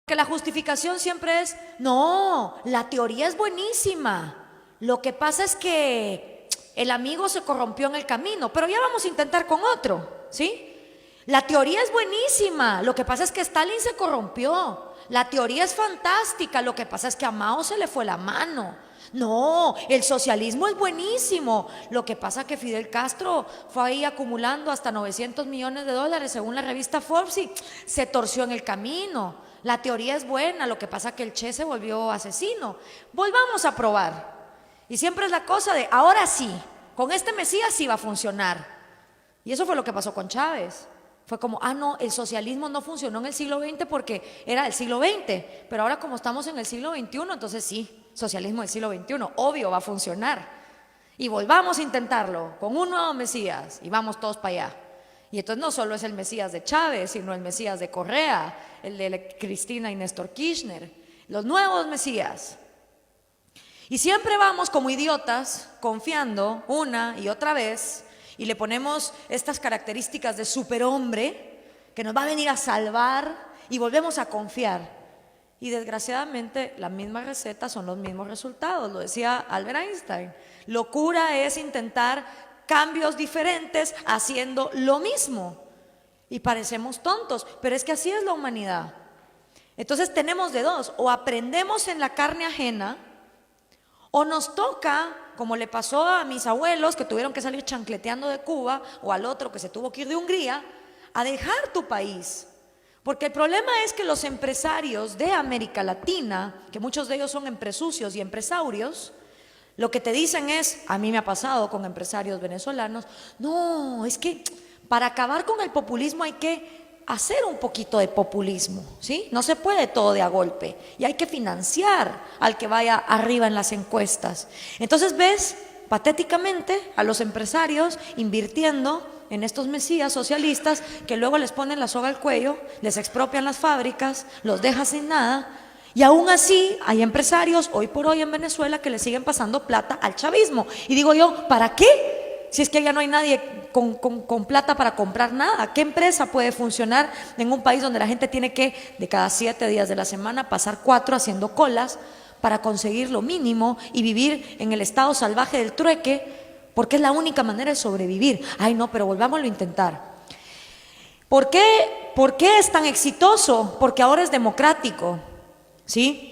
Que la justificación siempre es, no, la teoría es buenísima. Lo que pasa es que el amigo se corrompió en el camino, pero ya vamos a intentar con otro, ¿sí? La teoría es buenísima, lo que pasa es que Stalin se corrompió. La teoría es fantástica, lo que pasa es que a Mao se le fue la mano. No, el socialismo es buenísimo. Lo que pasa es que Fidel Castro fue ahí acumulando hasta 900 millones de dólares según la revista Forbes y se torció en el camino. La teoría es buena, lo que pasa es que el Che se volvió asesino. Volvamos a probar. Y siempre es la cosa de, ahora sí, con este Mesías sí va a funcionar. Y eso fue lo que pasó con Chávez. Fue como, no, el socialismo no funcionó en el siglo XX porque era del siglo XX, pero ahora como estamos en el siglo XXI, entonces sí, socialismo del siglo XXI, obvio va a funcionar. Y volvamos a intentarlo con un nuevo Mesías y vamos todos para allá. Y entonces no solo es el Mesías de Chávez, sino el Mesías de Correa, el de Cristina y Néstor Kirchner, los nuevos Mesías. Y siempre vamos como idiotas confiando una y otra vez y le ponemos estas características de superhombre que nos va a venir a salvar y volvemos a confiar. Y desgraciadamente la misma receta son los mismos resultados, lo decía Albert Einstein. Locura es intentar cambios diferentes haciendo lo mismo. Y parecemos tontos, pero es que así es la humanidad. Entonces tenemos de dos, o aprendemos en la carne ajena, o nos toca, como le pasó a mis abuelos que tuvieron que salir chancleteando de Cuba, o al otro que se tuvo que ir de Hungría, a dejar tu país. Porque el problema es que los empresarios de América Latina, que muchos de ellos son empresucios y empresarios, lo que te dicen es, a mí me ha pasado con empresarios venezolanos, no, es que para acabar con el populismo hay que hacer un poquito de populismo, ¿sí? No se puede todo de a golpe y hay que financiar al que vaya arriba en las encuestas. Entonces ves patéticamente a los empresarios invirtiendo en estos mesías socialistas que luego les ponen la soga al cuello, les expropian las fábricas, los dejan sin nada. Y aún así hay empresarios hoy por hoy en Venezuela que le siguen pasando plata al chavismo. Y digo yo, ¿para qué? Si es que ya no hay nadie con plata para comprar nada. ¿Qué empresa puede funcionar en un país donde la gente tiene que, de cada 7 días de la semana, pasar 4 haciendo colas para conseguir lo mínimo y vivir en el estado salvaje del trueque? Porque es la única manera de sobrevivir. Ay, no, pero volvámoslo a intentar. ¿Por qué es tan exitoso? Porque ahora es democrático, ¿sí?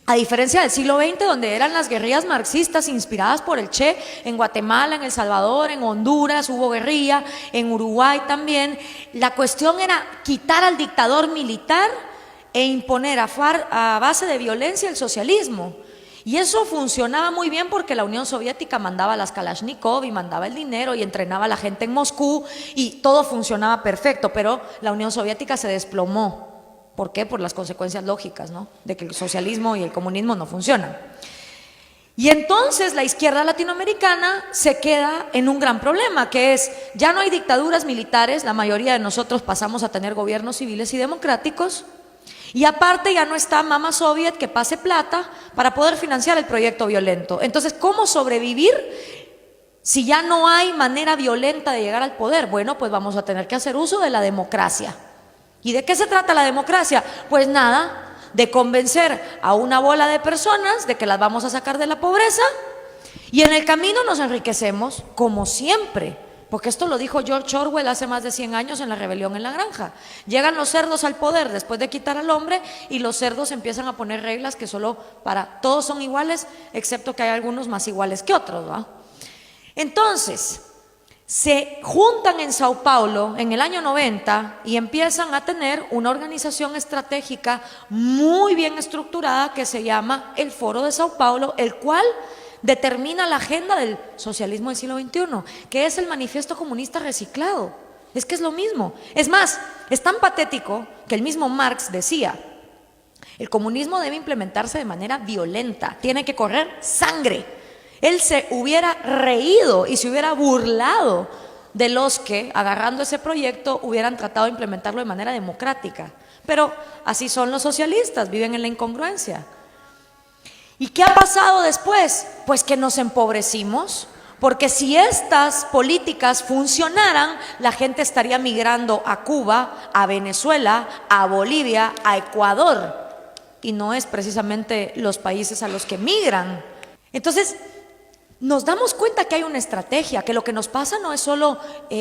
A diferencia del siglo XX, donde eran las guerrillas marxistas inspiradas por el Che, en Guatemala, en El Salvador, en Honduras hubo guerrilla, en Uruguay también. La cuestión era quitar al dictador militar e imponer a base de violencia el socialismo. Y eso funcionaba muy bien porque la Unión Soviética mandaba las Kalashnikov y mandaba el dinero y entrenaba a la gente en Moscú y todo funcionaba perfecto, pero la Unión Soviética se desplomó. ¿Por qué? Por las consecuencias lógicas, ¿no? De que el socialismo y el comunismo no funcionan. Y entonces la izquierda latinoamericana se queda en un gran problema, que es, ya no hay dictaduras militares, la mayoría de nosotros pasamos a tener gobiernos civiles y democráticos, y aparte ya no está Mama Soviet que pase plata para poder financiar el proyecto violento. Entonces, ¿cómo sobrevivir si ya no hay manera violenta de llegar al poder? Bueno, pues vamos a tener que hacer uso de la democracia. ¿Y de qué se trata la democracia? Pues nada, de convencer a una bola de personas de que las vamos a sacar de la pobreza y en el camino nos enriquecemos como siempre. Porque esto lo dijo George Orwell hace más de 100 años en La rebelión en la granja. Llegan los cerdos al poder después de quitar al hombre y los cerdos empiezan a poner reglas que solo para todos son iguales, excepto que hay algunos más iguales que otros, ¿va? Entonces, se juntan en Sao Paulo en el año 90 y empiezan a tener una organización estratégica muy bien estructurada que se llama el Foro de Sao Paulo, el cual determina la agenda del socialismo del siglo XXI, que es el manifiesto comunista reciclado. Es que es lo mismo. Es más, es tan patético que el mismo Marx decía, el comunismo debe implementarse de manera violenta, tiene que correr sangre. Él se hubiera reído y se hubiera burlado de los que, agarrando ese proyecto, hubieran tratado de implementarlo de manera democrática. Pero así son los socialistas, viven en la incongruencia. ¿Y qué ha pasado después? Pues que nos empobrecimos, porque si estas políticas funcionaran, la gente estaría migrando a Cuba, a Venezuela, a Bolivia, a Ecuador. y no es precisamente los países a los que migran. Entonces, nos damos cuenta que hay una estrategia, que lo que nos pasa no es solo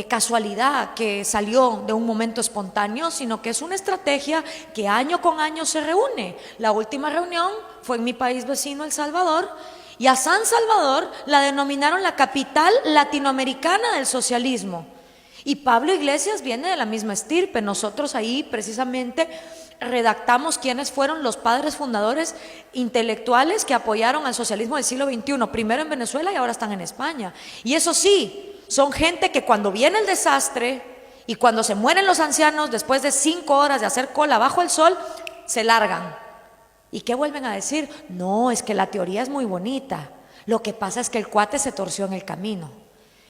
casualidad, que salió de un momento espontáneo, sino que es una estrategia que año con año se reúne. La última reunión fue en mi país vecino, El Salvador, y a San Salvador la denominaron la capital latinoamericana del socialismo. Y Pablo Iglesias viene de la misma estirpe. Nosotros ahí precisamente redactamos quiénes fueron los padres fundadores intelectuales que apoyaron al socialismo del siglo XXI, primero en Venezuela y ahora están en España. Y eso sí, son gente que cuando viene el desastre y cuando se mueren los ancianos, después de 5 horas de hacer cola bajo el sol, se largan. ¿Y qué vuelven a decir? No, es que la teoría es muy bonita. Lo que pasa es que el cuate se torció en el camino.